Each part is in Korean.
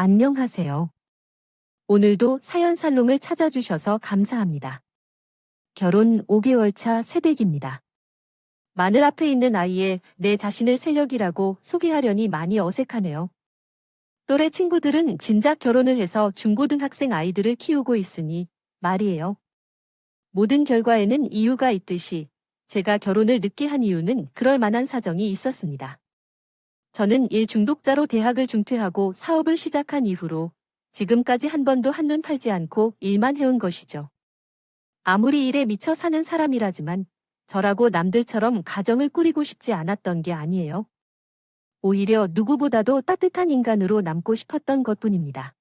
안녕하세요. 오늘도 사연 살롱을 찾아주셔서 감사합니다. 결혼 5개월 차 새댁입니다. 마늘 앞에 있는 아이에 내 자신을 새력이라고 소개하려니 많이 어색하네요. 또래 친구들은 진작 결혼을 해서 중고등학생 아이들을 키우고 있으니 말이에요. 모든 결과에는 이유가 있듯이 제가 결혼을 늦게 한 이유는 그럴 만한 사정이 있었습니다. 저는 일 중독자로 대학을 중퇴하고 사업을 시작한 이후로 지금까지 한 번도 한눈 팔지 않고 일만 해온 것이죠. 아무리 일에 미쳐 사는 사람이라지만 저라고 남들처럼 가정을 꾸리고 싶지 않았던 게 아니에요. 오히려 누구보다도 따뜻한 인간으로 남고 싶었던 것뿐입니다.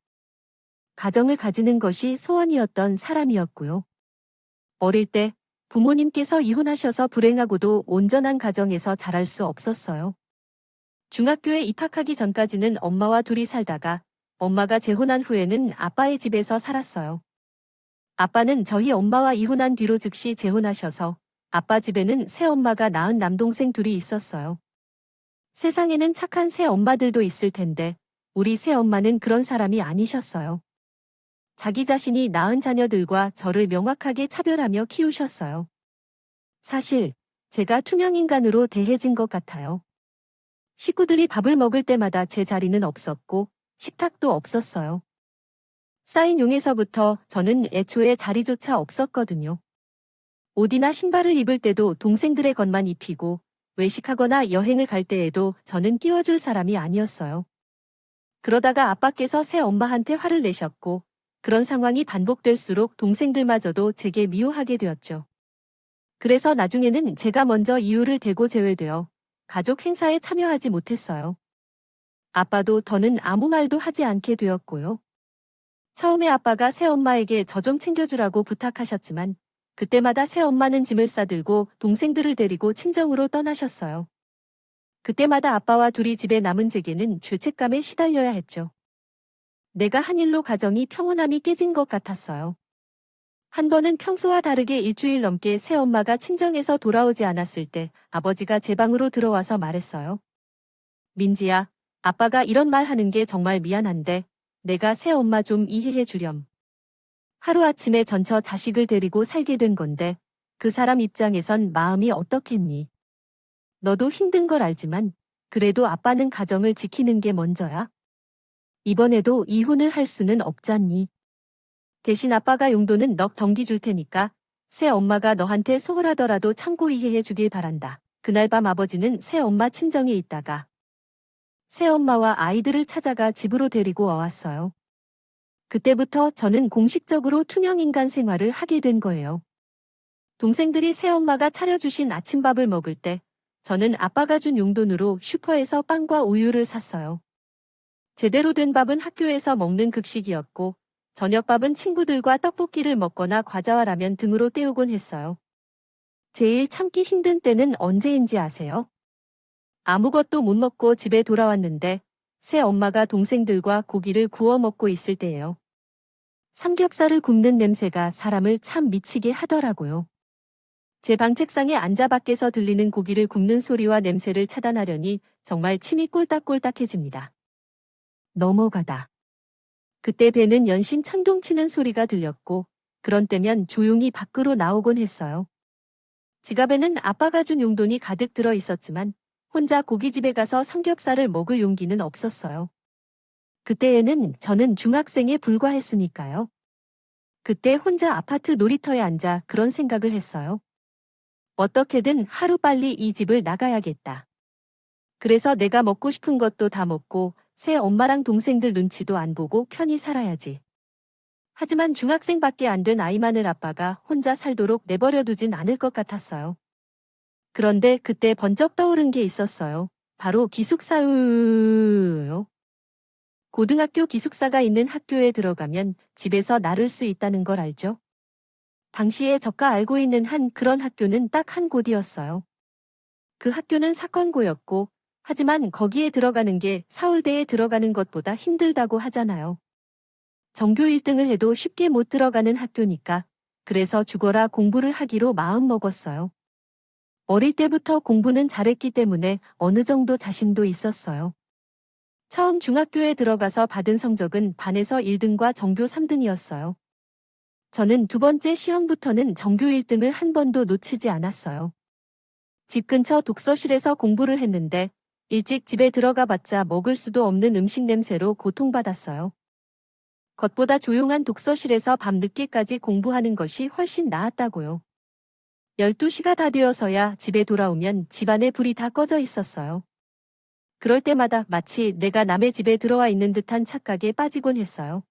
가정을 가지는 것이 소원이었던 사람이었고요. 어릴 때 부모님께서 이혼하셔서 불행하고도 온전한 가정에서 자랄 수 없었어요. 중학교에 입학하기 전까지는 엄마와 둘이 살다가 엄마가 재혼한 후에는 아빠의 집에서 살았어요. 아빠는 저희 엄마와 이혼한 뒤로 즉시 재혼하셔서 아빠 집에는 새엄마가 낳은 남동생 둘이 있었어요. 세상에는 착한 새엄마들도 있을 텐데 우리 새엄마는 그런 사람이 아니셨어요. 자기 자신이 낳은 자녀들과 저를 명확하게 차별하며 키우셨어요. 사실 제가 투명인간으로 대해진 것 같아요. 식구들이 밥을 먹을 때마다 제 자리는 없었고 식탁도 없었어요. 쌓인 용에서부터 저는 애초에 자리조차 없었거든요. 옷이나 신발을 입을 때도 동생들의 것만 입히고 외식하거나 여행을 갈 때에도 저는 끼워줄 사람이 아니었어요. 그러다가 아빠께서 새 엄마한테 화를 내셨고 그런 상황이 반복될수록 동생들마저도 제게 미워하게 되었죠. 그래서 나중에는 제가 먼저 이유를 대고 제외되어 가족 행사에 참여하지 못했어요. 아빠도 더는 아무 말도 하지 않게 되었고요. 처음에 아빠가 새엄마에게 저 좀 챙겨주라고 부탁하셨지만 그때마다 새엄마는 짐을 싸들고 동생들을 데리고 친정으로 떠나셨어요. 그때마다 아빠와 둘이 집에 남은 제게는 죄책감에 시달려야 했죠. 내가 한 일로 가정이 평온함이 깨진 것 같았어요. 한 번은 평소와 다르게 일주일 넘게 새엄마가 친정에서 돌아오지 않았을 때 아버지가 제 방으로 들어와서 말했어요. 민지야, 아빠가 이런 말 하는 게 정말 미안한데 내가 새엄마 좀 이해해 주렴. 하루아침에 전처 자식을 데리고 살게 된 건데 그 사람 입장에선 마음이 어떻겠니? 너도 힘든 걸 알지만 그래도 아빠는 가정을 지키는 게 먼저야. 이번에도 이혼을 할 수는 없잖니. 대신 아빠가 용돈은 넉 덩기 줄 테니까 새 엄마가 너한테 소홀하더라도 참고 이해해 주길 바란다. 그날 밤 아버지는 새 엄마 친정에 있다가 새 엄마와 아이들을 찾아가 집으로 데리고 와왔어요. 그때부터 저는 공식적으로 투명인간 생활을 하게 된 거예요. 동생들이 새엄마가 차려주신 아침밥을 먹을 때 저는 아빠가 준 용돈으로 슈퍼에서 빵과 우유를 샀어요. 제대로 된 밥은 학교에서 먹는 급식이었고 저녁밥은 친구들과 떡볶이를 먹거나 과자와 라면 등으로 때우곤 했어요. 제일 참기 힘든 때는 언제인지 아세요? 아무것도 못 먹고 집에 돌아왔는데 새엄마가 동생들과 고기를 구워 먹고 있을 때예요. 삼겹살을 굽는 냄새가 사람을 참 미치게 하더라고요. 제 방 책상에 앉아 밖에서 들리는 고기를 굽는 소리와 냄새를 차단하려니 정말 침이 꼴딱꼴딱해집니다. 넘어가다. 그때 배는 연신 천둥치는 소리가 들렸고 그런 때면 조용히 밖으로 나오곤 했어요. 지갑에는 아빠가 준 용돈이 가득 들어 있었지만 혼자 고깃집에 가서 삼겹살을 먹을 용기는 없었어요. 그때에는 저는 중학생에 불과했으니까요. 그때 혼자 아파트 놀이터에 앉아 그런 생각을 했어요. 어떻게든 하루빨리 이 집을 나가야겠다. 그래서 내가 먹고 싶은 것도 다 먹고 새 엄마랑 동생들 눈치도 안 보고 편히 살아야지. 하지만 중학생밖에 안 된 아이 많을 아빠가 혼자 살도록 내버려 두진 않을 것 같았어요. 그런데 그때 번쩍 떠오른 게 있었어요. 바로 기숙사요. 고등학교 기숙사가 있는 학교에 들어가면 집에서 나를 수 있다는 걸 알죠? 당시에 저가 알고 있는 한 그런 학교는 딱 한 곳이었어요. 그 학교는 사건고였고 하지만 거기에 들어가는 게 서울대에 들어가는 것보다 힘들다고 하잖아요. 전교 1등을 해도 쉽게 못 들어가는 학교니까 그래서 죽어라 공부를 하기로 마음먹었어요. 어릴 때부터 공부는 잘했기 때문에 어느 정도 자신도 있었어요. 처음 중학교에 들어가서 받은 성적은 반에서 1등과 전교 3등이었어요. 저는 두 번째 시험부터는 전교 1등을 한 번도 놓치지 않았어요. 집 근처 독서실에서 공부를 했는데 일찍 집에 들어가 봤자 먹을 수도 없는 음식 냄새로 고통받았어요. 겉보다 조용한 독서실에서 밤늦게까지 공부하는 것이 훨씬 나았다고요. 12시가 다 되어서야 집에 돌아오면 집안에 불이 다 꺼져 있었어요. 그럴 때마다 마치 내가 남의 집에 들어와 있는 듯한 착각에 빠지곤 했어요.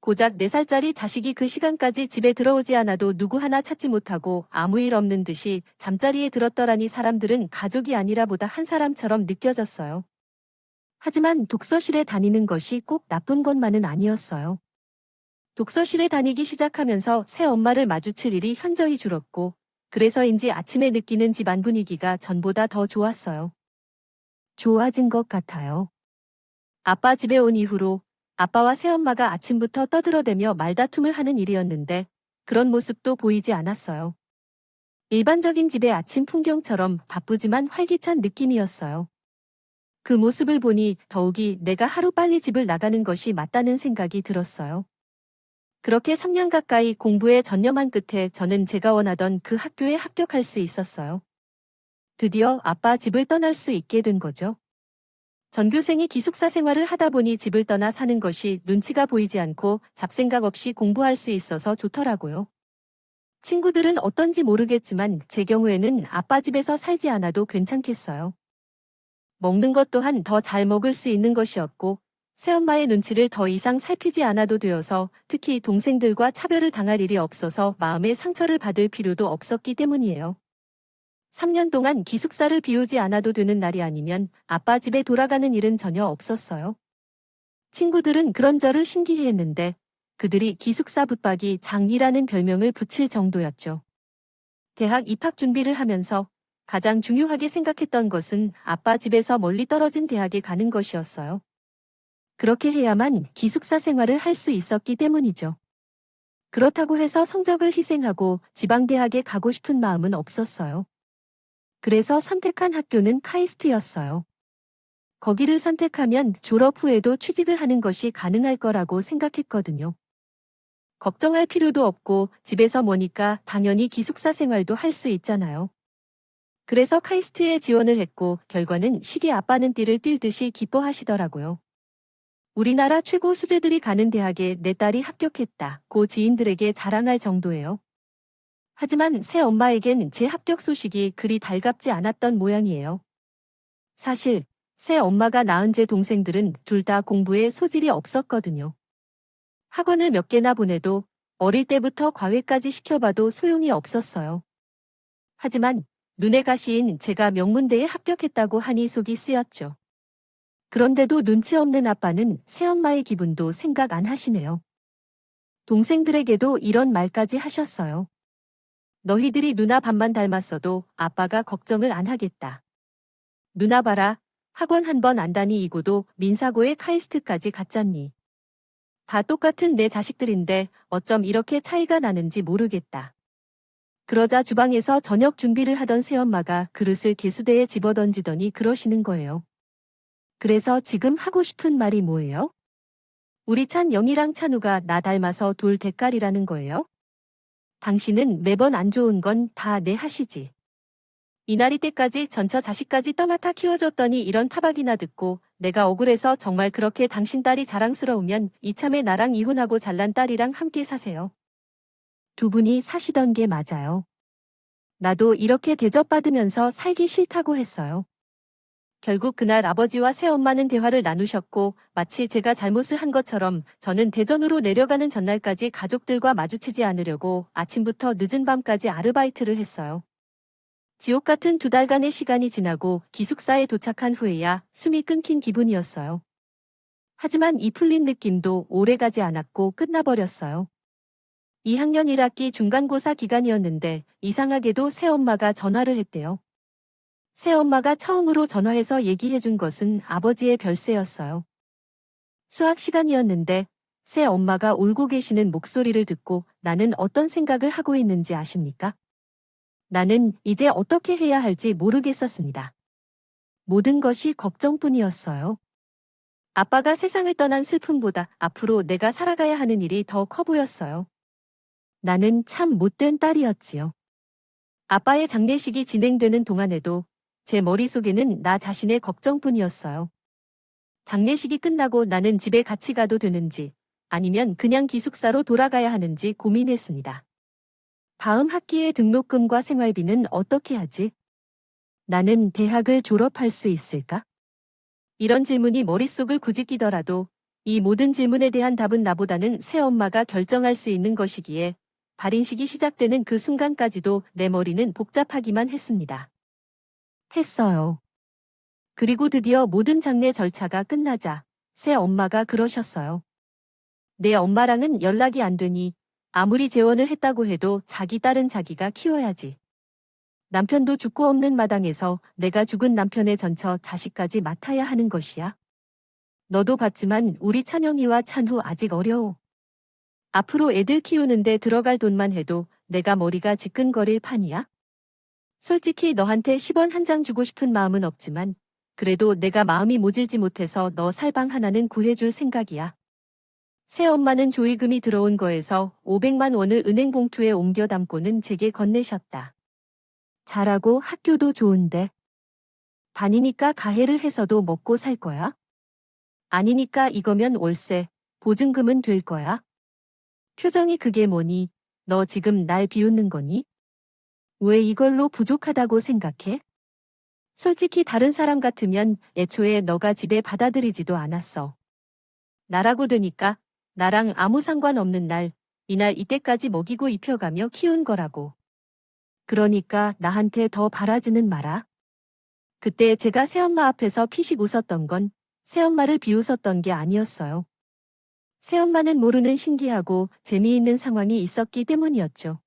고작 4살짜리 자식이 그 시간까지 집에 들어오지 않아도 누구 하나 찾지 못하고 아무 일 없는 듯이 잠자리에 들었더라니 사람들은 가족이 아니라 보다 한 사람처럼 느껴졌어요. 하지만 독서실에 다니는 것이 꼭 나쁜 것만은 아니었어요. 독서실에 다니기 시작하면서 새 엄마를 마주칠 일이 현저히 줄었고, 그래서인지 아침에 느끼는 집안 분위기가 전보다 더 좋았어요. 좋아진 것 같아요. 아빠 집에 온 이후로 아빠와 새엄마가 아침부터 떠들어대며 말다툼을 하는 일이었는데 그런 모습도 보이지 않았어요. 일반적인 집의 아침 풍경처럼 바쁘지만 활기찬 느낌이었어요. 그 모습을 보니 더욱이 내가 하루빨리 집을 나가는 것이 맞다는 생각이 들었어요. 그렇게 3년 가까이 공부에 전념한 끝에 저는 제가 원하던 그 학교에 합격할 수 있었어요. 드디어 아빠 집을 떠날 수 있게 된 거죠. 전교생이 기숙사 생활을 하다 보니 집을 떠나 사는 것이 눈치가 보이지 않고 잡생각 없이 공부할 수 있어서 좋더라고요. 친구들은 어떤지 모르겠지만 제 경우에는 아빠 집에서 살지 않아도 괜찮겠어요. 먹는 것 또한 더 잘 먹을 수 있는 것이었고 새엄마의 눈치를 더 이상 살피지 않아도 되어서 특히 동생들과 차별을 당할 일이 없어서 마음의 상처를 받을 필요도 없었기 때문이에요. 3년 동안 기숙사를 비우지 않아도 되는 날이 아니면 아빠 집에 돌아가는 일은 전혀 없었어요. 친구들은 그런 저를 신기해했는데 그들이 기숙사 붙박이 장이라는 별명을 붙일 정도였죠. 대학 입학 준비를 하면서 가장 중요하게 생각했던 것은 아빠 집에서 멀리 떨어진 대학에 가는 것이었어요. 그렇게 해야만 기숙사 생활을 할 수 있었기 때문이죠. 그렇다고 해서 성적을 희생하고 지방대학에 가고 싶은 마음은 없었어요. 그래서 선택한 학교는 카이스트였어요. 거기를 선택하면 졸업 후에도 취직을 하는 것이 가능할 거라고 생각했거든요. 걱정할 필요도 없고 집에서 머니까 당연히 기숙사 생활도 할 수 있잖아요. 그래서 카이스트에 지원을 했고 결과는 시기 아빠는 띠를 띨 듯이 기뻐하시더라고요. 우리나라 최고 수재들이 가는 대학에 내 딸이 합격했다고 지인들에게 자랑할 정도예요. 하지만 새 엄마에겐 제 합격 소식이 그리 달갑지 않았던 모양이에요. 사실 새 엄마가 낳은 제 동생들은 둘 다 공부에 소질이 없었거든요. 학원을 몇 개나 보내도 어릴 때부터 과외까지 시켜봐도 소용이 없었어요. 하지만 눈에 가시인 제가 명문대에 합격했다고 하니 속이 쓰였죠. 그런데도 눈치 없는 아빠는 새엄마의 기분도 생각 안 하시네요. 동생들에게도 이런 말까지 하셨어요. 너희들이 누나 반만 닮았어도 아빠가 걱정을 안 하겠다. 누나 봐라. 학원 한 번 안 다니고도 민사고에 카이스트까지 갔잖니. 다 똑같은 내 자식들인데 어쩜 이렇게 차이가 나는지 모르겠다. 그러자 주방에서 저녁 준비를 하던 새엄마가 그릇을 개수대에 집어던지더니 그러시는 거예요. 그래서 지금 하고 싶은 말이 뭐예요? 우리 찬영이랑 찬우가 나 닮아서 돌 대깔이라는 거예요? 당신은 매번 안 좋은 건 다 내 하시지. 이날이 때까지 전처 자식까지 떠맡아 키워줬더니 이런 타박이나 듣고 내가 억울해서 정말 그렇게 당신 딸이 자랑스러우면 이참에 나랑 이혼하고 잘난 딸이랑 함께 사세요. 두 분이 사시던 게 맞아요. 나도 이렇게 대접받으면서 살기 싫다고 했어요. 결국 그날 아버지와 새엄마는 대화를 나누셨고 마치 제가 잘못을 한 것처럼 저는 대전으로 내려가는 전날까지 가족들과 마주치지 않으려고 아침부터 늦은 밤까지 아르바이트를 했어요. 지옥 같은 2달간의 시간이 지나고 기숙사에 도착한 후에야 숨이 끊긴 기분이었어요. 하지만 이 풀린 느낌도 오래가지 않았고 끝나버렸어요. 2학년 1학기 중간고사 기간이었는데 이상하게도 새엄마가 전화를 했대요. 새엄마가 처음으로 전화해서 얘기해준 것은 아버지의 별세였어요. 수학 시간이었는데 새엄마가 울고 계시는 목소리를 듣고 나는 어떤 생각을 하고 있는지 아십니까? 나는 이제 어떻게 해야 할지 모르겠었습니다. 모든 것이 걱정뿐이었어요. 아빠가 세상을 떠난 슬픔보다 앞으로 내가 살아가야 하는 일이 더 커 보였어요. 나는 참 못된 딸이었지요. 아빠의 장례식이 진행되는 동안에도 제 머릿속에는 나 자신의 걱정뿐이었어요. 장례식이 끝나고 나는 집에 같이 가도 되는지 아니면 그냥 기숙사로 돌아가야 하는지 고민했습니다. 다음 학기의 등록금과 생활비는 어떻게 하지? 나는 대학을 졸업할 수 있을까? 이런 질문이 머릿속을 구짓기더라도 이 모든 질문에 대한 답은 나보다는 새엄마가 결정할 수 있는 것이기에 발인식이 시작되는 그 순간까지도 내 머리는 복잡하기만 했습니다. 했어요. 그리고 드디어 모든 장례 절차가 끝나자 새엄마가 그러셨어요. 내 엄마랑은 연락이 안 되니 아무리 재혼을 했다고 해도 자기 딸은 자기가 키워야지. 남편도 죽고 없는 마당에서 내가 죽은 남편의 전처 자식까지 맡아야 하는 것이야. 너도 봤지만 우리 찬영이와 찬후 아직 어려워. 앞으로 애들 키우는데 들어갈 돈만 해도 내가 머리가 지끈거릴 판이야. 솔직히 너한테 10원 한 장 주고 싶은 마음은 없지만 그래도 내가 마음이 모질지 못해서 너 살방 하나는 구해줄 생각이야. 새엄마는 조의금이 들어온 거에서 500만 원을 은행 봉투에 옮겨 담고는 제게 건네셨다. 잘하고 학교도 좋은데. 다니니까 가해를 해서도 먹고 살 거야? 아니니까 이거면 월세, 보증금은 될 거야? 표정이 그게 뭐니? 너 지금 날 비웃는 거니? 왜 이걸로 부족하다고 생각해? 솔직히 다른 사람 같으면 애초에 너가 집에 받아들이지도 않았어. 나라고 되니까 나랑 아무 상관없는 날, 이날 이때까지 먹이고 입혀가며 키운 거라고. 그러니까 나한테 더 바라지는 마라. 그때 제가 새엄마 앞에서 피식 웃었던 건 새엄마를 비웃었던 게 아니었어요. 새엄마는 모르는 신기하고 재미있는 상황이 있었기 때문이었죠.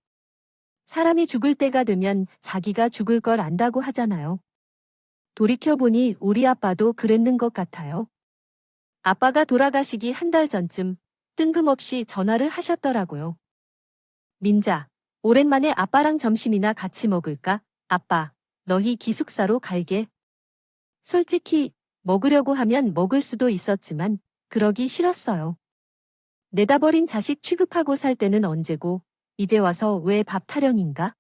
사람이 죽을 때가 되면 자기가 죽을 걸 안다고 하잖아요. 돌이켜보니 우리 아빠도 그랬는 것 같아요. 아빠가 돌아가시기 한 달 전쯤 뜬금없이 전화를 하셨더라고요. 민자, 오랜만에 아빠랑 점심이나 같이 먹을까? 아빠, 너희 기숙사로 갈게. 솔직히 먹으려고 하면 먹을 수도 있었지만 그러기 싫었어요. 내다버린 자식 취급하고 살 때는 언제고 이제 와서 왜 밥 타령인가?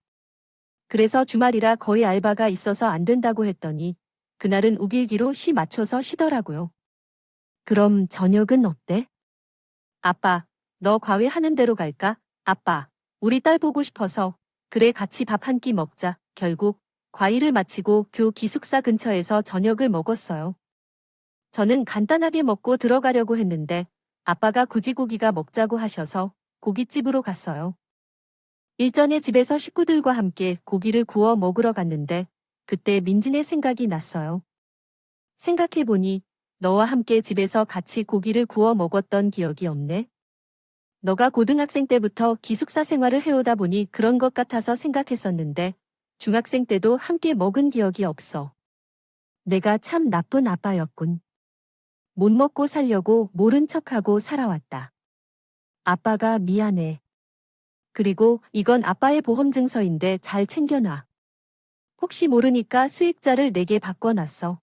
그래서 주말이라 거의 알바가 있어서 안 된다고 했더니 그날은 우길기로 시 맞춰서 쉬더라고요. 그럼 저녁은 어때? 아빠, 너 과외 하는 대로 갈까? 아빠, 우리 딸 보고 싶어서. 그래 같이 밥 한 끼 먹자. 결국 과일을 마치고 교 기숙사 근처에서 저녁을 먹었어요. 저는 간단하게 먹고 들어가려고 했는데 아빠가 굳이 고기가 먹자고 하셔서 고깃집으로 갔어요. 일전에 집에서 식구들과 함께 고기를 구워 먹으러 갔는데 그때 민진의 생각이 났어요. 생각해보니 너와 함께 집에서 같이 고기를 구워 먹었던 기억이 없네. 너가 고등학생 때부터 기숙사 생활을 해오다 보니 그런 것 같아서 생각했었는데 중학생 때도 함께 먹은 기억이 없어. 내가 참 나쁜 아빠였군. 못 먹고 살려고 모른 척하고 살아왔다. 아빠가 미안해. 그리고 이건 아빠의 보험증서인데 잘 챙겨놔. 혹시 모르니까 수익자를 내게 바꿔놨어.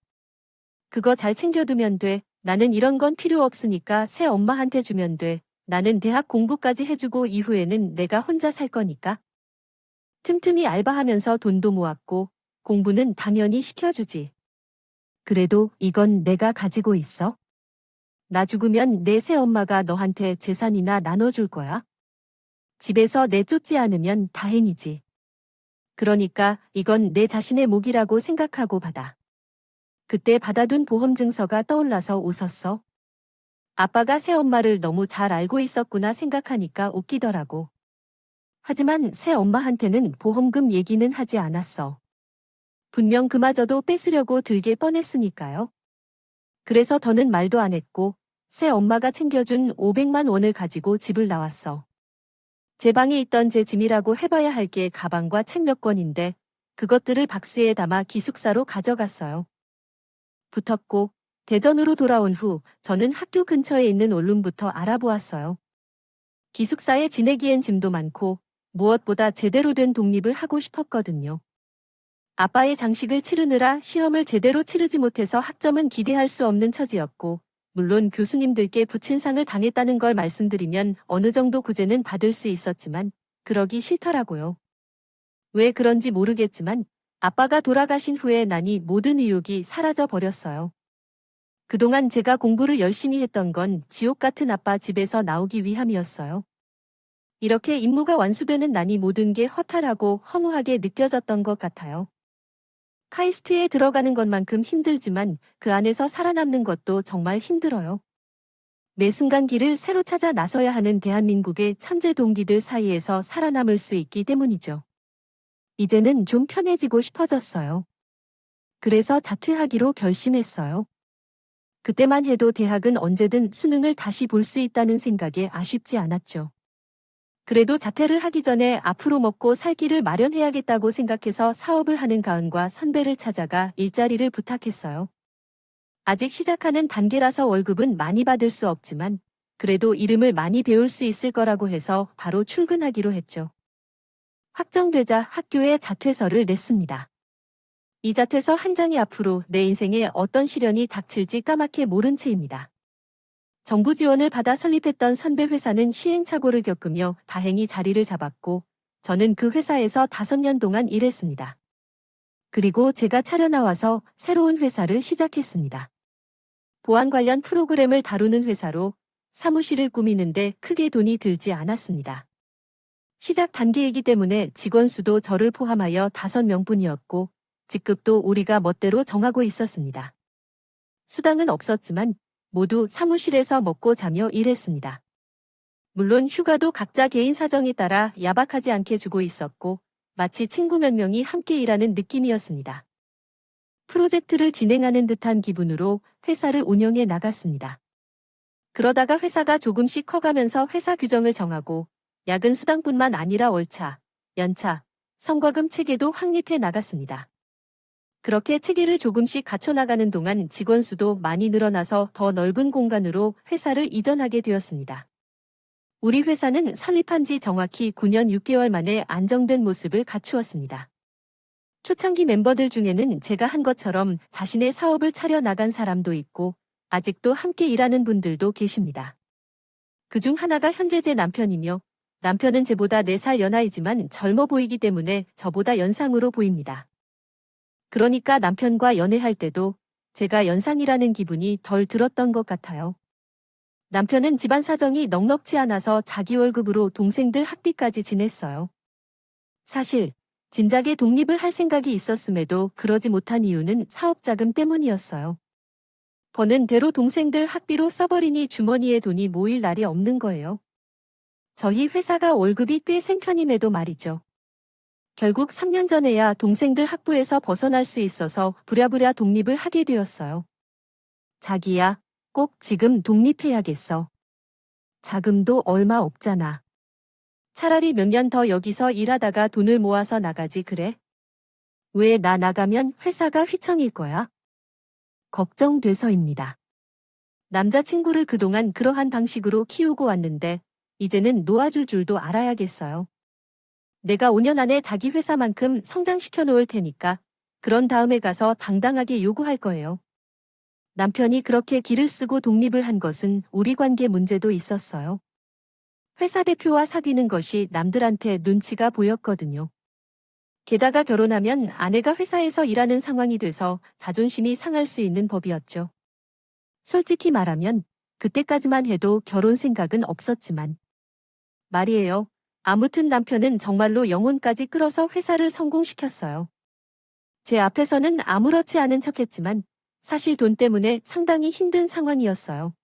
그거 잘 챙겨두면 돼. 나는 이런 건 필요 없으니까 새 엄마한테 주면 돼. 나는 대학 공부까지 해주고 이후에는 내가 혼자 살 거니까. 틈틈이 알바하면서 돈도 모았고 공부는 당연히 시켜주지. 그래도 이건 내가 가지고 있어. 나 죽으면 내 새엄마가 너한테 재산이나 나눠줄 거야. 집에서 내쫓지 않으면 다행이지. 그러니까 이건 내 자신의 몫이라고 생각하고 받아. 그때 받아둔 보험증서가 떠올라서 웃었어. 아빠가 새엄마를 너무 잘 알고 있었구나 생각하니까 웃기더라고. 하지만 새엄마한테는 보험금 얘기는 하지 않았어. 분명 그마저도 뺏으려고 들게 뻔했으니까요. 그래서 더는 말도 안 했고 새엄마가 챙겨준 500만 원을 가지고 집을 나왔어. 제 방에 있던 제 짐이라고 해봐야 할 게 가방과 책 몇 권인데 그것들을 박스에 담아 기숙사로 가져갔어요. 붙었고 대전으로 돌아온 후 저는 학교 근처에 있는 원룸부터 알아보았어요. 기숙사에 지내기엔 짐도 많고 무엇보다 제대로 된 독립을 하고 싶었거든요. 아빠의 장식을 치르느라 시험을 제대로 치르지 못해서 학점은 기대할 수 없는 처지였고 물론 교수님들께 부친상을 당했다는 걸 말씀드리면 어느 정도 구제는 받을 수 있었지만 그러기 싫더라고요. 왜 그런지 모르겠지만 아빠가 돌아가신 후에 나니 모든 의욕이 사라져 버렸어요. 그동안 제가 공부를 열심히 했던 건 지옥 같은 아빠 집에서 나오기 위함이었어요. 이렇게 임무가 완수되는 난이 모든 게 허탈하고 허무하게 느껴졌던 것 같아요. 카이스트에 들어가는 것만큼 힘들지만 그 안에서 살아남는 것도 정말 힘들어요. 매 순간 길을 새로 찾아 나서야 하는 대한민국의 천재 동기들 사이에서 살아남을 수 있기 때문이죠. 이제는 좀 편해지고 싶어졌어요. 그래서 자퇴하기로 결심했어요. 그때만 해도 대학은 언제든 수능을 다시 볼 수 있다는 생각에 아쉽지 않았죠. 그래도 자퇴를 하기 전에 앞으로 먹고 살 길을 마련해야겠다고 생각해서 사업을 하는 가은과 선배를 찾아가 일자리를 부탁했어요. 아직 시작하는 단계라서 월급은 많이 받을 수 없지만 그래도 이름을 많이 배울 수 있을 거라고 해서 바로 출근하기로 했죠. 확정되자 학교에 자퇴서를 냈습니다. 이 자퇴서 한 장이 앞으로 내 인생에 어떤 시련이 닥칠지 까맣게 모른 채입니다. 정부 지원을 받아 설립했던 선배 회사는 시행착오를 겪으며 다행히 자리를 잡았고 저는 그 회사에서 5년 동안 일했습니다. 그리고 제가 차려나와서 새로운 회사를 시작했습니다. 보안 관련 프로그램을 다루는 회사로 사무실을 꾸미는데 크게 돈이 들지 않았습니다. 시작 단계이기 때문에 직원 수도 저를 포함하여 5명뿐이었고 직급도 우리가 멋대로 정하고 있었습니다. 수당은 없었지만 모두 사무실에서 먹고 자며 일했습니다. 물론 휴가도 각자 개인 사정에 따라 야박하지 않게 주고 있었고 마치 친구 몇 명이 함께 일하는 느낌이었습니다. 프로젝트를 진행하는 듯한 기분으로 회사를 운영해 나갔습니다. 그러다가 회사가 조금씩 커가면서 회사 규정을 정하고 야근 수당뿐만 아니라 월차, 연차, 성과금 체계도 확립해 나갔습니다. 그렇게 체계를 조금씩 갖춰나가는 동안 직원 수도 많이 늘어나서 더 넓은 공간으로 회사를 이전하게 되었습니다. 우리 회사는 설립한 지 정확히 9년 6개월 만에 안정된 모습을 갖추었습니다. 초창기 멤버들 중에는 제가 한 것처럼 자신의 사업을 차려 나간 사람도 있고 아직도 함께 일하는 분들도 계십니다. 그중 하나가 현재 제 남편이며 남편은 제보다 4살 연하이지만 젊어 보이기 때문에 저보다 연상으로 보입니다. 그러니까 남편과 연애할 때도 제가 연상이라는 기분이 덜 들었던 것 같아요. 남편은 집안 사정이 넉넉지 않아서 자기 월급으로 동생들 학비까지 지냈어요. 사실 진작에 독립을 할 생각이 있었음에도 그러지 못한 이유는 사업자금 때문이었어요. 버는 대로 동생들 학비로 써버리니 주머니에 돈이 모일 날이 없는 거예요. 저희 회사가 월급이 꽤 생편임에도 말이죠. 결국 3년 전에야 동생들 학부에서 벗어날 수 있어서 부랴부랴 독립을 하게 되었어요. 자기야, 꼭 지금 독립해야겠어. 자금도 얼마 없잖아. 차라리 몇 년 더 여기서 일하다가 돈을 모아서 나가지 그래? 왜 나 나가면 회사가 휘청일 거야? 걱정돼서입니다. 남자친구를 그동안 그러한 방식으로 키우고 왔는데 이제는 놓아줄 줄도 알아야겠어요. 내가 5년 안에 자기 회사만큼 성장시켜 놓을 테니까 그런 다음에 가서 당당하게 요구할 거예요. 남편이 그렇게 기를 쓰고 독립을 한 것은 우리 관계 문제도 있었어요. 회사 대표와 사귀는 것이 남들한테 눈치가 보였거든요. 게다가 결혼하면 아내가 회사에서 일하는 상황이 돼서 자존심이 상할 수 있는 법이었죠. 솔직히 말하면 그때까지만 해도 결혼 생각은 없었지만 말이에요. 아무튼 남편은 정말로 영혼까지 끌어서 회사를 성공시켰어요. 제 앞에서는 아무렇지 않은 척했지만 사실 돈 때문에 상당히 힘든 상황이었어요.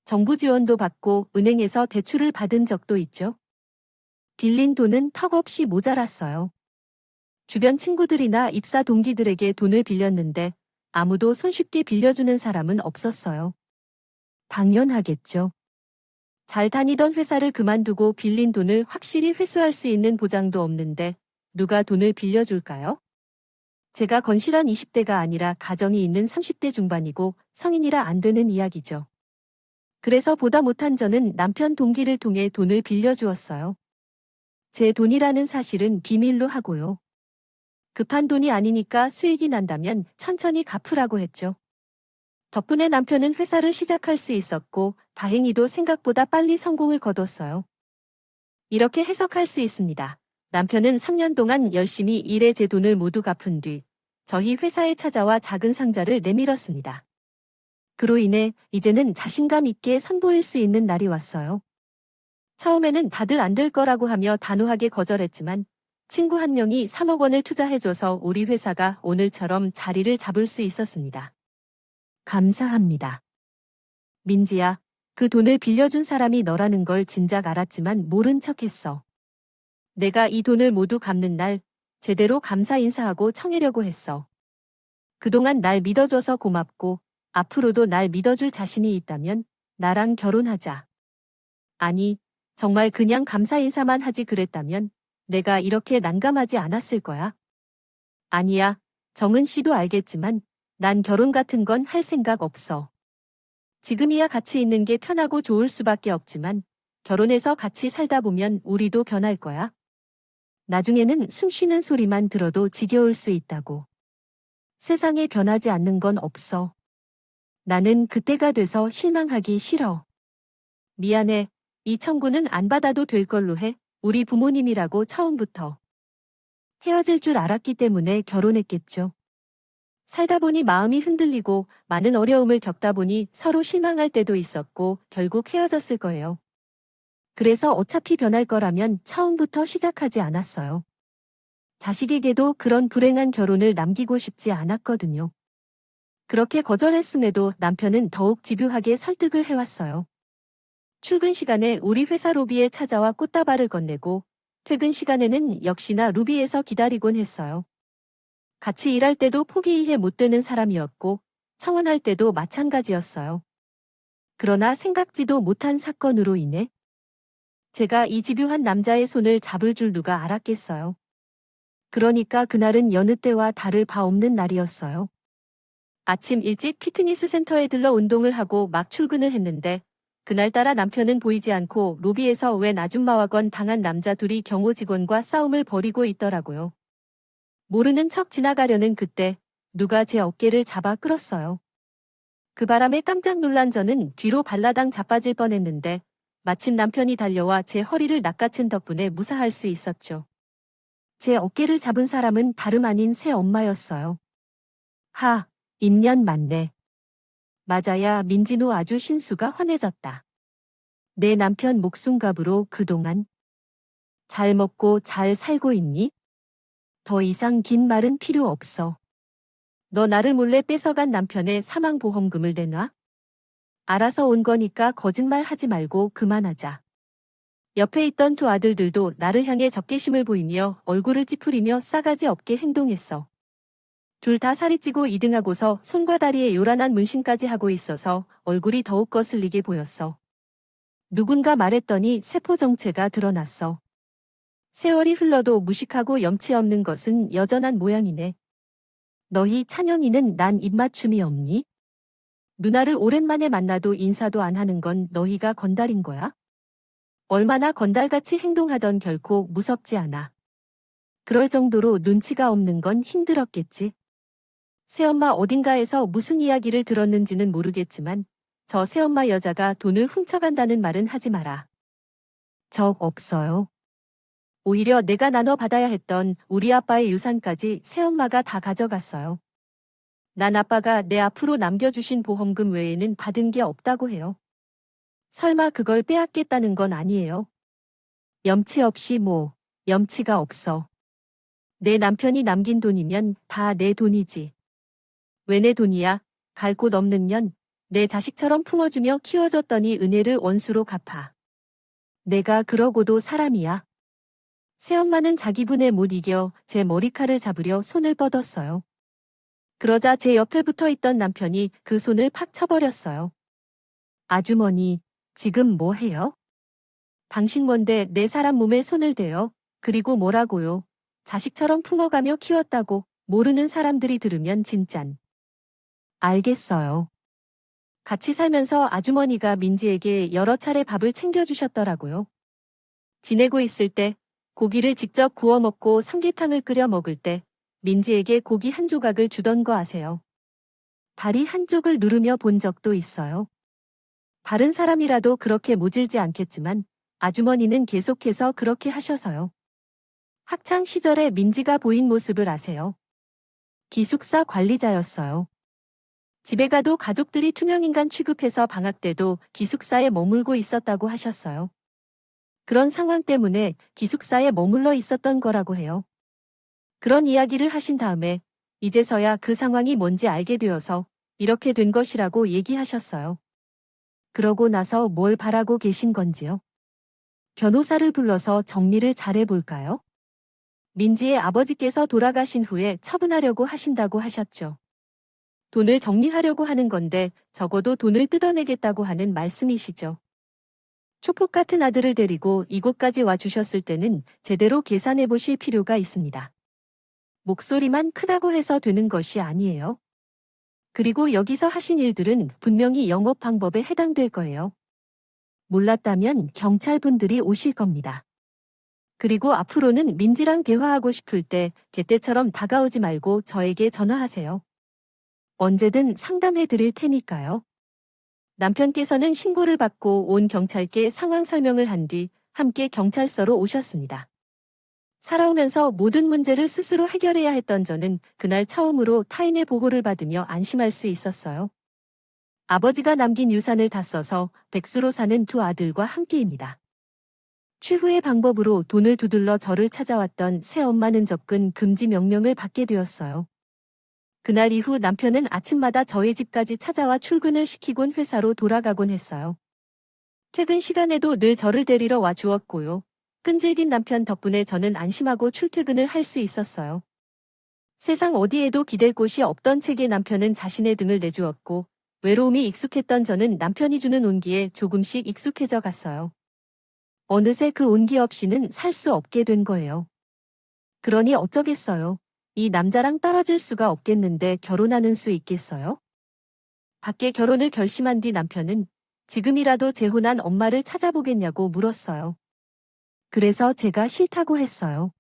정부 지원도 받고 은행에서 대출을 받은 적도 있죠. 빌린 돈은 턱없이 모자랐어요. 주변 친구들이나 입사 동기들에게 돈을 빌렸는데 아무도 손쉽게 빌려주는 사람은 없었어요. 당연하겠죠. 잘 다니던 회사를 그만두고 빌린 돈을 확실히 회수할 수 있는 보장도 없는데 누가 돈을 빌려줄까요? 제가 건실한 20대가 아니라 가정이 있는 30대 중반이고 성인이라 안 되는 이야기죠. 그래서 보다 못한 저는 남편 동기를 통해 돈을 빌려주었어요. 제 돈이라는 사실은 비밀로 하고요. 급한 돈이 아니니까 수익이 난다면 천천히 갚으라고 했죠. 덕분에 남편은 회사를 시작할 수 있었고 다행히도 생각보다 빨리 성공을 거뒀어요. 이렇게 해석할 수 있습니다. 남편은 3년 동안 열심히 일해 제 돈을 모두 갚은 뒤 저희 회사에 찾아와 작은 상자를 내밀었습니다. 그로 인해 이제는 자신감 있게 선보일 수 있는 날이 왔어요. 처음에는 다들 안 될 거라고 하며 단호하게 거절했지만 친구 한 명이 3억 원을 투자해줘서 우리 회사가 오늘처럼 자리를 잡을 수 있었습니다. 감사합니다. 민지야, 그 돈을 빌려준 사람이 너라는 걸 진작 알았지만 모른 척했어. 내가 이 돈을 모두 갚는 날 제대로 감사 인사하고 청하려고 했어. 그동안 날 믿어줘서 고맙고 앞으로도 날 믿어줄 자신이 있다면 나랑 결혼하자. 아니, 정말 그냥 감사 인사만 하지 그랬다면 내가 이렇게 난감하지 않았을 거야. 아니야, 정은 씨도 알겠지만 난 결혼 같은 건 할 생각 없어. 지금이야 같이 있는 게 편하고 좋을 수밖에 없지만 결혼해서 같이 살다 보면 우리도 변할 거야. 나중에는 숨 쉬는 소리만 들어도 지겨울 수 있다고. 세상에 변하지 않는 건 없어. 나는 그때가 돼서 실망하기 싫어. 미안해. 이 청구는 안 받아도 될 걸로 해. 우리 부모님이라고 처음부터. 헤어질 줄 알았기 때문에 결혼했겠죠. 살다 보니 마음이 흔들리고 많은 어려움을 겪다 보니 서로 실망할 때도 있었고 결국 헤어졌을 거예요. 그래서 어차피 변할 거라면 처음부터 시작하지 않았어요. 자식에게도 그런 불행한 결혼을 남기고 싶지 않았거든요. 그렇게 거절했음에도 남편은 더욱 집요하게 설득을 해왔어요. 출근 시간에 우리 회사 로비에 찾아와 꽃다발을 건네고 퇴근 시간에는 역시나 로비에서 기다리곤 했어요. 같이 일할 때도 포기 이해 못 되는 사람이었고 청혼할 때도 마찬가지였어요. 그러나 생각지도 못한 사건으로 인해 제가 이 집요한 남자의 손을 잡을 줄 누가 알았겠어요. 그러니까 그날은 여느 때와 다를 바 없는 날이었어요. 아침 일찍 피트니스 센터에 들러 운동을 하고 막 출근을 했는데 그날따라 남편은 보이지 않고 로비에서 웬 아줌마와 건 당한 남자 둘이 경호 직원과 싸움을 벌이고 있더라고요. 모르는 척 지나가려는 그때 누가 제 어깨를 잡아 끌었어요. 그 바람에 깜짝 놀란 저는 뒤로 발라당 자빠질 뻔했는데 마침 남편이 달려와 제 허리를 낚아챈 덕분에 무사할 수 있었죠. 제 어깨를 잡은 사람은 다름 아닌 새 엄마였어요. 하, 인연 맞네. 맞아야 민진호 아주 신수가 환해졌다. 내 남편 목숨값으로 그동안 잘 먹고 잘 살고 있니? 더 이상 긴 말은 필요 없어. 너 나를 몰래 뺏어간 남편의 사망보험금을 내놔? 알아서 온 거니까 거짓말 하지 말고 그만하자. 옆에 있던 두 아들들도 나를 향해 적개심을 보이며 얼굴을 찌푸리며 싸가지 없게 행동했어. 둘 다 살이 찌고 이등하고서 손과 다리에 요란한 문신까지 하고 있어서 얼굴이 더욱 거슬리게 보였어. 누군가 말했더니 세포 정체가 드러났어. 세월이 흘러도 무식하고 염치 없는 것은 여전한 모양이네. 너희 찬영이는 난 입맞춤이 없니? 누나를 오랜만에 만나도 인사도 안 하는 건 너희가 건달인 거야? 얼마나 건달같이 행동하던 결코 무섭지 않아. 그럴 정도로 눈치가 없는 건 힘들었겠지. 새엄마 어딘가에서 무슨 이야기를 들었는지는 모르겠지만 저 새엄마 여자가 돈을 훔쳐간다는 말은 하지 마라. 적 없어요. 오히려 내가 나눠 받아야 했던 우리 아빠의 유산까지 새엄마가 다 가져갔어요. 난 아빠가 내 앞으로 남겨주신 보험금 외에는 받은 게 없다고 해요. 설마 그걸 빼앗겠다는 건 아니에요. 염치 없이 염치가 없어. 내 남편이 남긴 돈이면 다 내 돈이지. 왜 내 돈이야? 갈 곳 없는 년, 내 자식처럼 품어주며 키워줬더니 은혜를 원수로 갚아. 내가 그러고도 사람이야. 새엄마는 자기 분에 못 이겨 제 머리칼을 잡으려 손을 뻗었어요. 그러자 제 옆에 붙어 있던 남편이 그 손을 팍 쳐버렸어요. 아주머니, 지금 뭐 해요? 당신 뭔데 내 사람 몸에 손을 대요? 그리고 뭐라고요? 자식처럼 품어가며 키웠다고 모르는 사람들이 들으면 진짠. 알겠어요. 같이 살면서 아주머니가 민지에게 여러 차례 밥을 챙겨주셨더라고요. 지내고 있을 때, 고기를 직접 구워 먹고 삼계탕을 끓여 먹을 때 민지에게 고기 한 조각을 주던 거 아세요? 다리 한쪽을 누르며 본 적도 있어요. 다른 사람이라도 그렇게 모질지 않겠지만 아주머니는 계속해서 그렇게 하셔서요. 학창 시절에 민지가 보인 모습을 아세요? 기숙사 관리자였어요. 집에 가도 가족들이 투명인간 취급해서 방학 때도 기숙사에 머물고 있었다고 하셨어요. 그런 상황 때문에 기숙사에 머물러 있었던 거라고 해요. 그런 이야기를 하신 다음에 이제서야 그 상황이 뭔지 알게 되어서 이렇게 된 것이라고 얘기하셨어요. 그러고 나서 뭘 바라고 계신 건지요? 변호사를 불러서 정리를 잘해볼까요? 민지의 아버지께서 돌아가신 후에 처분하려고 하신다고 하셨죠. 돈을 정리하려고 하는 건데 적어도 돈을 뜯어내겠다고 하는 말씀이시죠. 초폭 같은 아들을 데리고 이곳까지 와주셨을 때는 제대로 계산해 보실 필요가 있습니다. 목소리만 크다고 해서 되는 것이 아니에요. 그리고 여기서 하신 일들은 분명히 영업 방법에 해당될 거예요. 몰랐다면 경찰분들이 오실 겁니다. 그리고 앞으로는 민지랑 대화하고 싶을 때 개떼처럼 다가오지 말고 저에게 전화하세요. 언제든 상담해 드릴 테니까요. 남편께서는 신고를 받고 온 경찰께 상황 설명을 한 뒤 함께 경찰서로 오셨습니다. 살아오면서 모든 문제를 스스로 해결해야 했던 저는 그날 처음으로 타인의 보호를 받으며 안심할 수 있었어요. 아버지가 남긴 유산을 다 써서 백수로 사는 두 아들과 함께입니다. 최후의 방법으로 돈을 두들러 저를 찾아왔던 새엄마는 접근 금지 명령을 받게 되었어요. 그날 이후 남편은 아침마다 저희 집까지 찾아와 출근을 시키곤 회사로 돌아가곤 했어요. 퇴근 시간에도 늘 저를 데리러 와 주었고요. 끈질긴 남편 덕분에 저는 안심하고 출퇴근을 할 수 있었어요. 세상 어디에도 기댈 곳이 없던 책에 남편은 자신의 등을 내주었고 외로움이 익숙했던 저는 남편이 주는 온기에 조금씩 익숙해져 갔어요. 어느새 그 온기 없이는 살 수 없게 된 거예요. 그러니 어쩌겠어요. 이 남자랑 떨어질 수가 없겠는데 결혼하는 수 있겠어요? 밖에 결혼을 결심한 뒤 남편은 지금이라도 재혼한 엄마를 찾아보겠냐고 물었어요. 그래서 제가 싫다고 했어요.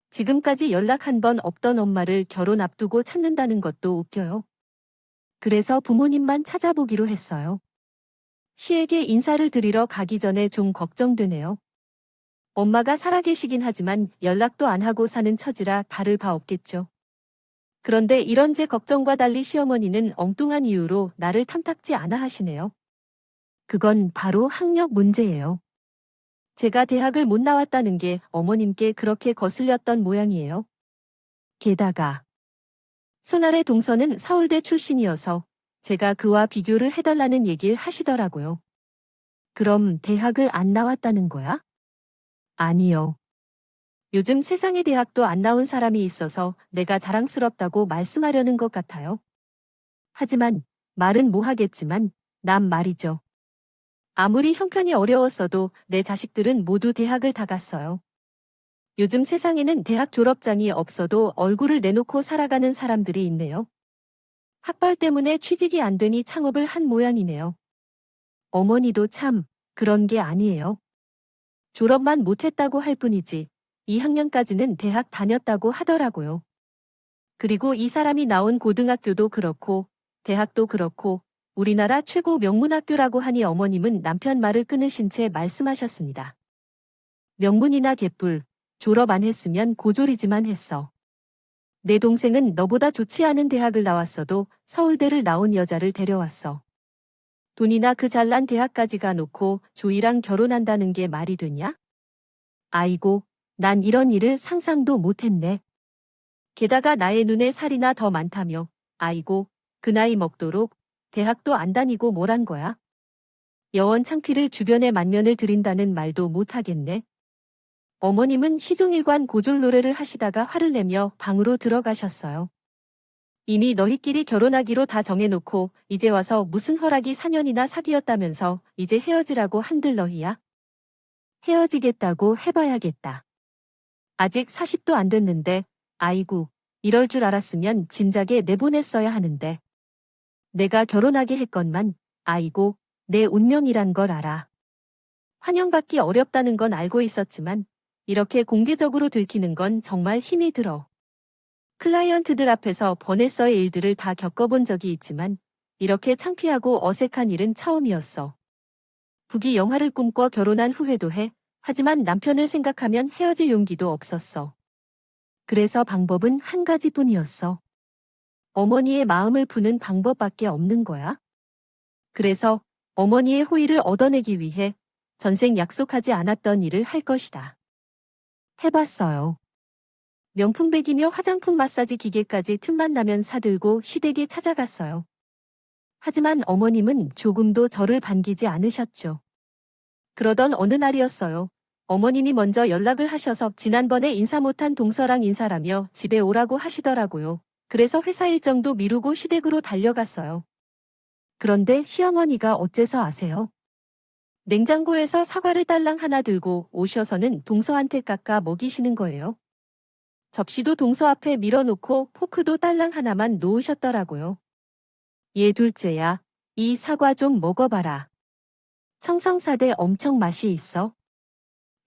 지금까지 연락 한 번 없던 엄마를 결혼 앞두고 찾는다는 것도 웃겨요. 그래서 부모님만 찾아보기로 했어요. 시에게 인사를 드리러 가기 전에 좀 걱정되네요. 엄마가 살아계시긴 하지만 연락도 안 하고 사는 처지라 다를 바 없겠죠. 그런데 이런 제 걱정과 달리 시어머니는 엉뚱한 이유로 나를 탐탁지 않아 하시네요. 그건 바로 학력 문제예요. 제가 대학을 못 나왔다는 게 어머님께 그렇게 거슬렸던 모양이에요. 게다가 손아래 동서는 서울대 출신이어서 제가 그와 비교를 해달라는 얘기를 하시더라고요. 그럼 대학을 안 나왔다는 거야? 아니요. 요즘 세상에 대학도 안 나온 사람이 있어서 내가 자랑스럽다고 말씀하려는 것 같아요. 하지만 말은 뭐 하겠지만 남 말이죠. 아무리 형편이 어려웠어도 내 자식들은 모두 대학을 다 갔어요. 요즘 세상에는 대학 졸업장이 없어도 얼굴을 내놓고 살아가는 사람들이 있네요. 학벌 때문에 취직이 안 되니 창업을 한 모양이네요. 어머니도 참 그런 게 아니에요. 졸업만 못했다고 할 뿐이지 2학년까지는 대학 다녔다고 하더라고요. 그리고 이 사람이 나온 고등학교도 그렇고 대학도 그렇고 우리나라 최고 명문학교라고 하니 어머님은 남편 말을 끊으신 채 말씀하셨습니다. 명문이나 개뿔, 졸업 안 했으면 고졸이지만 했어. 내 동생은 너보다 좋지 않은 대학을 나왔어도 서울대를 나온 여자를 데려왔어. 돈이나 그 잘난 대학까지 가놓고 조이랑 결혼한다는 게 말이 되냐? 아이고, 난 이런 일을 상상도 못했네. 게다가 나의 눈에 살이나 더 많다며, 아이고, 그 나이 먹도록 대학도 안 다니고 뭘 한 거야? 여원 창피를 주변에 만면을 드린다는 말도 못하겠네. 어머님은 시종일관 고졸 노래를 하시다가 화를 내며 방으로 들어가셨어요. 이미 너희끼리 결혼하기로 다 정해놓고 이제 와서 무슨 허락이 4년이나 사귀었다면서 이제 헤어지라고 한들 너희야? 헤어지겠다고 해봐야겠다. 아직 40도 안 됐는데 아이고 이럴 줄 알았으면 진작에 내보냈어야 하는데. 내가 결혼하게 했건만 아이고 내 운명이란 걸 알아. 환영받기 어렵다는 건 알고 있었지만 이렇게 공개적으로 들키는 건 정말 힘이 들어. 클라이언트들 앞에서 번외서의 일들을 다 겪어본 적이 있지만 이렇게 창피하고 어색한 일은 처음이었어. 부귀 영화를 꿈꿔 결혼한 후회도 해. 하지만 남편을 생각하면 헤어질 용기도 없었어. 그래서 방법은 한 가지뿐이었어. 어머니의 마음을 푸는 방법밖에 없는 거야. 그래서 어머니의 호의를 얻어내기 위해 전생 약속하지 않았던 일을 할 것이다. 해봤어요. 명품백이며 화장품 마사지 기계까지 틈만 나면 사들고 시댁에 찾아갔어요. 하지만 어머님은 조금도 저를 반기지 않으셨죠. 그러던 어느 날이었어요. 어머님이 먼저 연락을 하셔서 지난번에 인사 못한 동서랑 인사라며 집에 오라고 하시더라고요. 그래서 회사 일정도 미루고 시댁으로 달려갔어요. 그런데 시어머니가 어째서 아세요? 냉장고에서 사과를 딸랑 하나 들고 오셔서는 동서한테 깎아 먹이시는 거예요. 접시도 동서 앞에 밀어놓고 포크도 딸랑 하나만 놓으셨더라고요. 얘 둘째야, 이 사과 좀 먹어봐라. 청성사대 엄청 맛이 있어.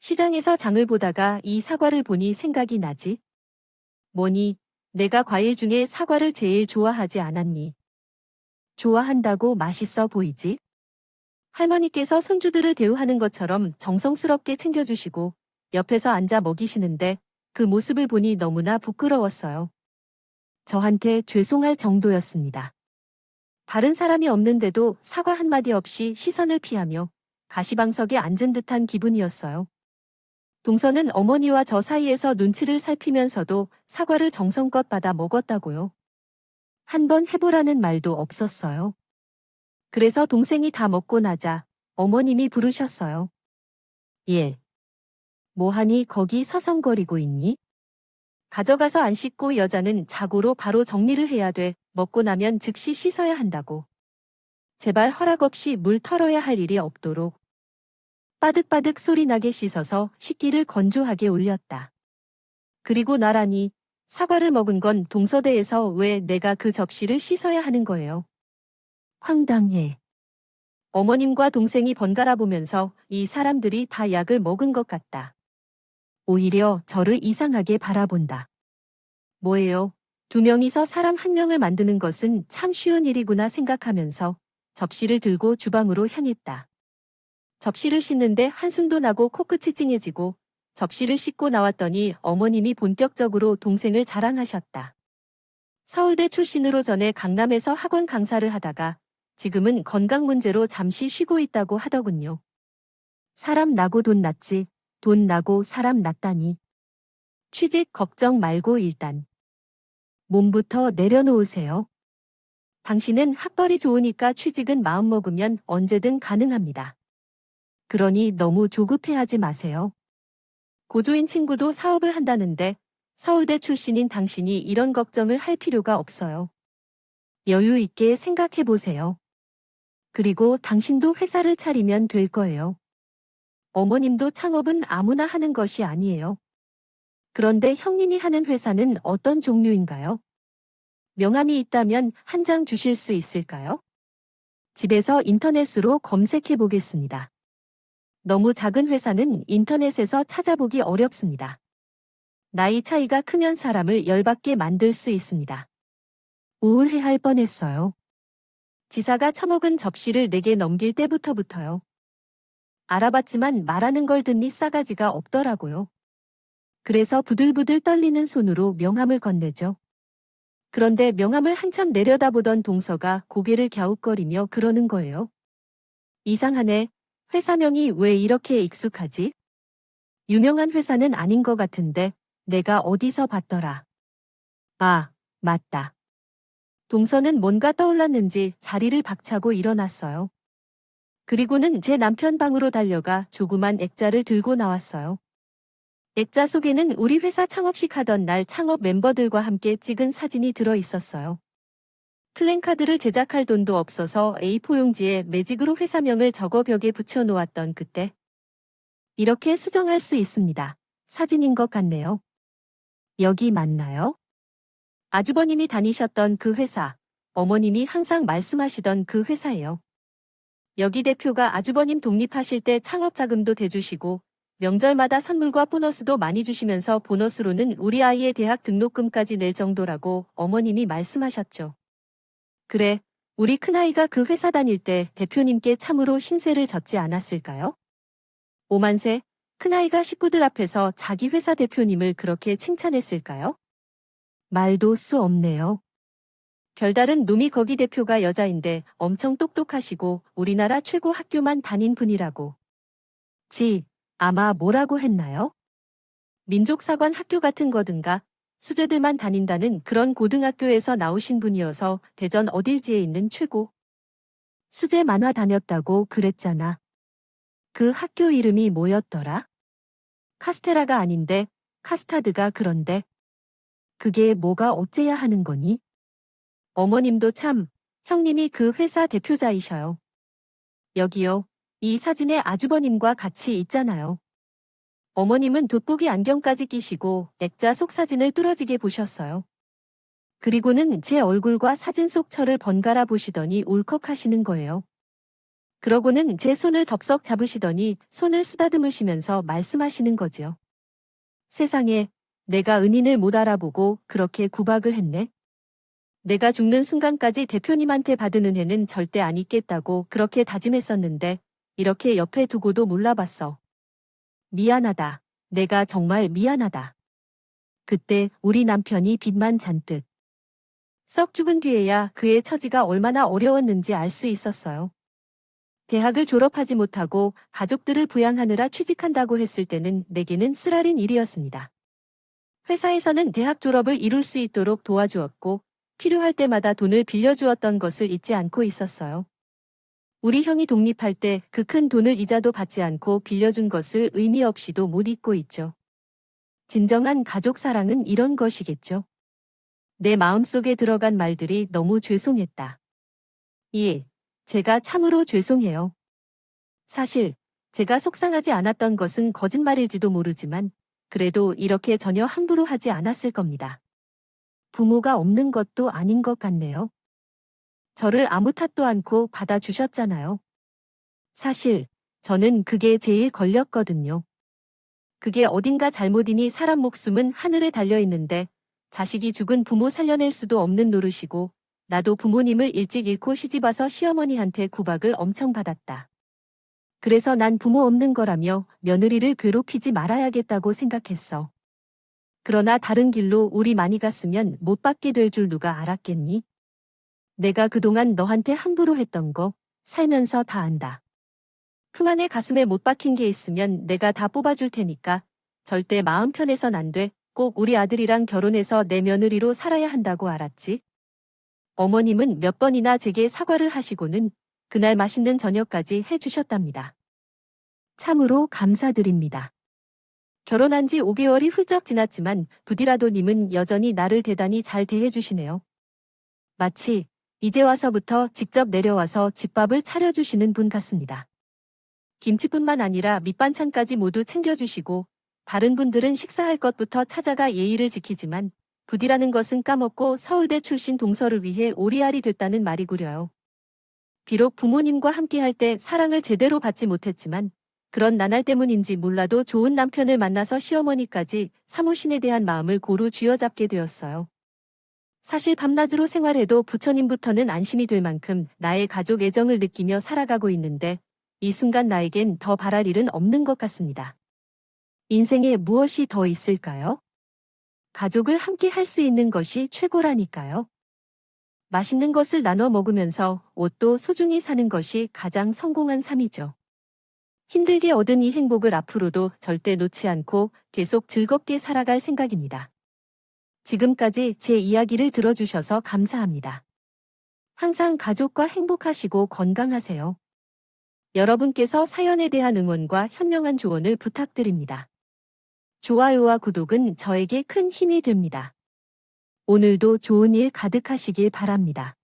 시장에서 장을 보다가 이 사과를 보니 생각이 나지. 뭐니, 내가 과일 중에 사과를 제일 좋아하지 않았니? 좋아한다고 맛있어 보이지? 할머니께서 손주들을 대우하는 것처럼 정성스럽게 챙겨주시고 옆에서 앉아 먹이시는데 그 모습을 보니 너무나 부끄러웠어요. 저한테 죄송할 정도였습니다. 다른 사람이 없는데도 사과 한마디 없이 시선을 피하며 가시방석에 앉은 듯한 기분이었어요. 동서는 어머니와 저 사이에서 눈치를 살피면서도 사과를 정성껏 받아 먹었다고요. 한번 해보라는 말도 없었어요. 그래서 동생이 다 먹고 나자 어머님이 부르셨어요. 예. 뭐하니 거기 서성거리고 있니? 가져가서 안 씻고 여자는 자고로 바로 정리를 해야 돼. 먹고 나면 즉시 씻어야 한다고. 제발 허락 없이 물 털어야 할 일이 없도록. 빠득빠득 소리 나게 씻어서 식기를 건조하게 올렸다. 그리고 나란히 사과를 먹은 건 동서대에서 왜 내가 그 접시를 씻어야 하는 거예요. 황당해. 어머님과 동생이 번갈아 보면서 이 사람들이 다 약을 먹은 것 같다. 오히려 저를 이상하게 바라본다. 뭐예요? 두 명이서 사람 한 명을 만드는 것은 참 쉬운 일이구나 생각하면서 접시를 들고 주방으로 향했다. 접시를 씻는데 한숨도 나고 코끝이 찡해지고 접시를 씻고 나왔더니 어머님이 본격적으로 동생을 자랑하셨다. 서울대 출신으로 전에 강남에서 학원 강사를 하다가 지금은 건강 문제로 잠시 쉬고 있다고 하더군요. 사람 나고 돈 났지, 돈 나고 사람 났다니. 취직 걱정 말고 일단 몸부터 내려놓으세요. 당신은 학벌이 좋으니까 취직은 마음먹으면 언제든 가능합니다. 그러니 너무 조급해하지 마세요. 고조인 친구도 사업을 한다는데 서울대 출신인 당신이 이런 걱정을 할 필요가 없어요. 여유 있게 생각해 보세요. 그리고 당신도 회사를 차리면 될 거예요. 어머님도 창업은 아무나 하는 것이 아니에요. 그런데 형님이 하는 회사는 어떤 종류인가요? 명함이 있다면 한 장 주실 수 있을까요? 집에서 인터넷으로 검색해 보겠습니다. 너무 작은 회사는 인터넷에서 찾아보기 어렵습니다. 나이 차이가 크면 사람을 열받게 만들 수 있습니다. 우울해할 뻔했어요. 지사가 처먹은 접시를 내게 넘길 때부터요. 알아봤지만 말하는 걸 듣니 싸가지가 없더라고요. 그래서 부들부들 떨리는 손으로 명함을 건네죠. 그런데 명함을 한참 내려다보던 동서가 고개를 갸웃거리며 그러는 거예요. 이상하네. 회사명이 왜 이렇게 익숙하지? 유명한 회사는 아닌 것 같은데 내가 어디서 봤더라. 아, 맞다. 동서는 뭔가 떠올랐는지 자리를 박차고 일어났어요. 그리고는 제 남편 방으로 달려가 조그만 액자를 들고 나왔어요. 액자 속에는 우리 회사 창업식 하던 날 창업 멤버들과 함께 찍은 사진이 들어 있었어요. 플랜카드를 제작할 돈도 없어서 A4 용지에 매직으로 회사명을 적어 벽에 붙여 놓았던 그때. 이렇게 수정할 수 있습니다. 사진인 것 같네요. 여기 맞나요? 아주버님이 다니셨던 그 회사, 어머님이 항상 말씀하시던 그 회사예요. 여기 대표가 아주버님 독립하실 때 창업 자금도 대주시고 명절마다 선물과 보너스도 많이 주시면서 보너스로는 우리 아이의 대학 등록금까지 낼 정도라고 어머님이 말씀하셨죠. 그래, 우리 큰아이가 그 회사 다닐 때 대표님께 참으로 신세를 졌지 않았을까요? 오만세, 큰아이가 식구들 앞에서 자기 회사 대표님을 그렇게 칭찬했을까요? 말도 수 없네요. 별다른 놈이 거기 대표가 여자인데 엄청 똑똑하시고 우리나라 최고 학교만 다닌 분이라고. 아마 뭐라고 했나요? 민족사관 학교 같은 거든가 수재들만 다닌다는 그런 고등학교에서 나오신 분이어서 대전 어딜지에 있는 최고. 수재 만화 다녔다고 그랬잖아. 그 학교 이름이 뭐였더라? 카스테라가 아닌데 카스타드가 그런데. 그게 뭐가 어째야 하는 거니? 어머님도 참, 형님이 그 회사 대표자이셔요. 여기요. 이 사진에 아주버님과 같이 있잖아요. 어머님은 돋보기 안경까지 끼시고 액자 속 사진을 뚫어지게 보셨어요. 그리고는 제 얼굴과 사진 속 저를 번갈아 보시더니 울컥하시는 거예요. 그러고는 제 손을 덥석 잡으시더니 손을 쓰다듬으시면서 말씀하시는 거지요. 세상에, 내가 은인을 못 알아보고 그렇게 구박을 했네. 내가 죽는 순간까지 대표님한테 받은 은혜는 절대 안 잊겠다고 그렇게 다짐했었는데 이렇게 옆에 두고도 몰라봤어. 미안하다. 내가 정말 미안하다. 그때 우리 남편이 빚만 잔뜩. 썩 죽은 뒤에야 그의 처지가 얼마나 어려웠는지 알 수 있었어요. 대학을 졸업하지 못하고 가족들을 부양하느라 취직한다고 했을 때는 내게는 쓰라린 일이었습니다. 회사에서는 대학 졸업을 이룰 수 있도록 도와주었고 필요할 때마다 돈을 빌려주었던 것을 잊지 않고 있었어요. 우리 형이 독립할 때 그 큰 돈을 이자도 받지 않고 빌려준 것을 의미 없이도 못 잊고 있죠. 진정한 가족 사랑은 이런 것이겠죠. 내 마음속에 들어간 말들이 너무 죄송했다. 제가 참으로 죄송해요. 사실 제가 속상하지 않았던 것은 거짓말일지도 모르지만 그래도 이렇게 전혀 함부로 하지 않았을 겁니다. 부모가 없는 것도 아닌 것 같네요. 저를 아무 탓도 않고 받아주셨잖아요. 사실 저는 그게 제일 걸렸거든요. 그게 어딘가 잘못이니 사람 목숨은 하늘에 달려있는데 자식이 죽은 부모 살려낼 수도 없는 노릇이고 나도 부모님을 일찍 잃고 시집와서 시어머니한테 구박을 엄청 받았다. 그래서 난 부모 없는 거라며 며느리를 괴롭히지 말아야겠다고 생각했어. 그러나 다른 길로 우리 많이 갔으면 못 받게 될 줄 누가 알았겠니? 내가 그동안 너한테 함부로 했던 거 살면서 다 안다. 품 안에 가슴에 못 박힌 게 있으면 내가 다 뽑아줄 테니까 절대 마음 편해선 안 돼. 꼭 우리 아들이랑 결혼해서 내 며느리로 살아야 한다고 알았지? 어머님은 몇 번이나 제게 사과를 하시고는 그날 맛있는 저녁까지 해주셨답니다. 참으로 감사드립니다. 결혼한 지 5개월이 훌쩍 지났지만 부디라도님은 여전히 나를 대단히 잘 대해주시네요. 마치 이제 와서부터 직접 내려와서 집밥을 차려주시는 분 같습니다. 김치뿐만 아니라 밑반찬까지 모두 챙겨주시고 다른 분들은 식사할 것부터 찾아가 예의를 지키지만 부디라는 것은 까먹고 서울대 출신 동서를 위해 오리알이 됐다는 말이 구려요. 비록 부모님과 함께할 때 사랑을 제대로 받지 못했지만 그런 나날 때문인지 몰라도 좋은 남편을 만나서 시어머니까지 사모신에 대한 마음을 고루 쥐어잡게 되었어요. 사실 밤낮으로 생활해도 부처님부터는 안심이 될 만큼 나의 가족 애정을 느끼며 살아가고 있는데 이 순간 나에겐 더 바랄 일은 없는 것 같습니다. 인생에 무엇이 더 있을까요? 가족을 함께 할 수 있는 것이 최고라니까요. 맛있는 것을 나눠 먹으면서 옷도 소중히 사는 것이 가장 성공한 삶이죠. 힘들게 얻은 이 행복을 앞으로도 절대 놓지 않고 계속 즐겁게 살아갈 생각입니다. 지금까지 제 이야기를 들어주셔서 감사합니다. 항상 가족과 행복하시고 건강하세요. 여러분께서 사연에 대한 응원과 현명한 조언을 부탁드립니다. 좋아요와 구독은 저에게 큰 힘이 됩니다. 오늘도 좋은 일 가득하시길 바랍니다.